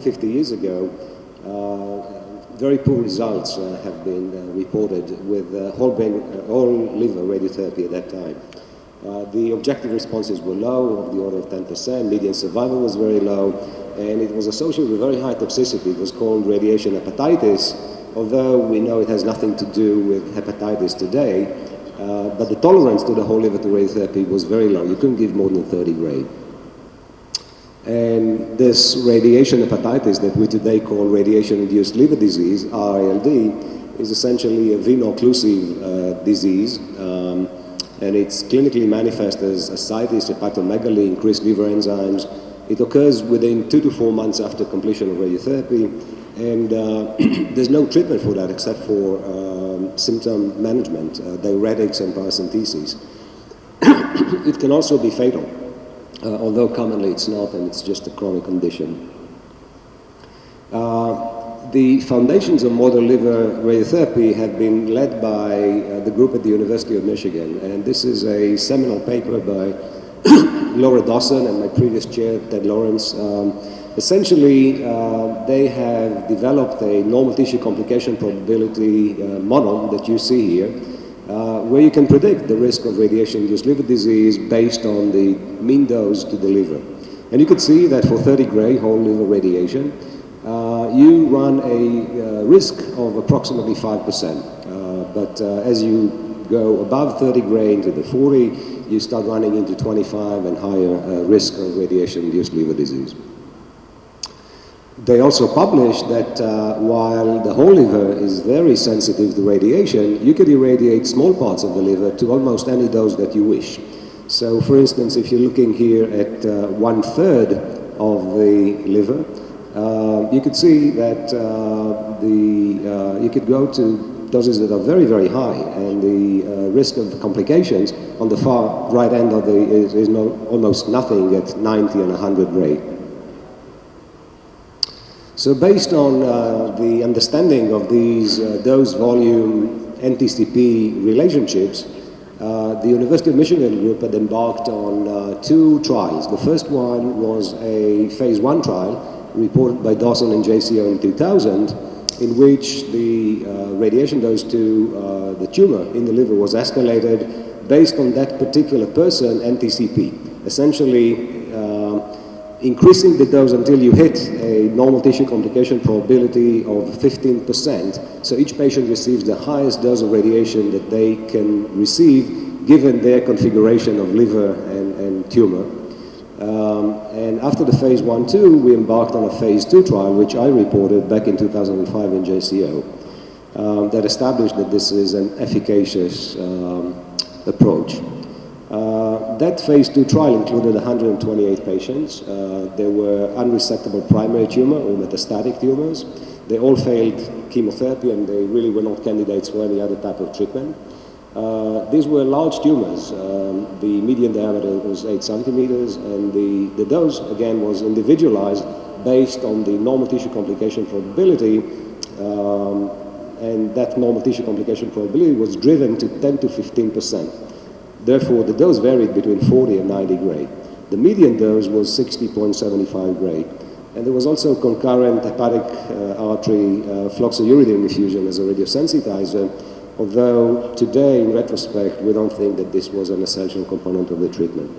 50 years ago, very poor results have been reported with whole liver radiotherapy at that time. The objective responses were low, of the order of 10%, median survival was very low, and it was associated with very high toxicity. It was called radiation hepatitis, although we know it has nothing to do with hepatitis today, but the tolerance to the whole liver to radiotherapy was very low. You couldn't give more than 30 gray. And this radiation hepatitis that we today call radiation-induced liver disease, RILD, is essentially a veno-occlusive disease, and it's clinically manifest as ascites, hepatomegaly, increased liver enzymes. It occurs within 2 to 4 months after completion of radiotherapy, and there's no treatment for that except for symptom management, diuretics and paracentesis. It can also be fatal. Although commonly it's not, and it's just a chronic condition. The foundations of modern liver radiotherapy have been led by the group at the University of Michigan, and this is a seminal paper by Laura Dawson and my previous chair, Ted Lawrence. Essentially, they have developed a normal tissue complication probability model that you see here, where you can predict the risk of radiation-induced liver disease based on the mean dose to the liver. And you can see that for 30 gray whole liver radiation, you run a risk of approximately 5%. But as you go above 30 gray into the 40, you start running into 25 and higher risk of radiation-induced liver disease. They also published that while the whole liver is very sensitive to radiation, you can irradiate small parts of the liver to almost any dose that you wish. So, for instance, if you're looking here at 1/3 of the liver, you could see that you could go to doses that are very, very high, and the risk of complications on the far right end of is almost nothing at 90 and 100 gray. So based on the understanding of these dose-volume NTCP relationships, the University of Michigan group had embarked on 2 trials. The first one was a phase 1 trial reported by Dawson and JCO in 2000, in which the radiation dose to the tumor in the liver was escalated based on that particular person NTCP. Essentially, increasing the dose until you hit a normal tissue complication probability of 15%. So each patient receives the highest dose of radiation that they can receive given their configuration of liver and tumor. And after the phase 1/2, we embarked on a phase 2 trial, which I reported back in 2005 in JCO, that established that this is an efficacious approach. That phase 2 trial included 128 patients. There were unresectable primary tumor or metastatic tumors. They all failed chemotherapy, and they really were not candidates for any other type of treatment. These were large tumors. The median diameter was 8 centimeters, and the dose, again, was individualized based on the normal tissue complication probability, and that normal tissue complication probability was driven to 10 to 15%. Therefore, the dose varied between 40 and 90 gray. The median dose was 60.75 gray. And there was also concurrent hepatic artery floxuridine infusion as a radiosensitizer, although today, in retrospect, we don't think that this was an essential component of the treatment.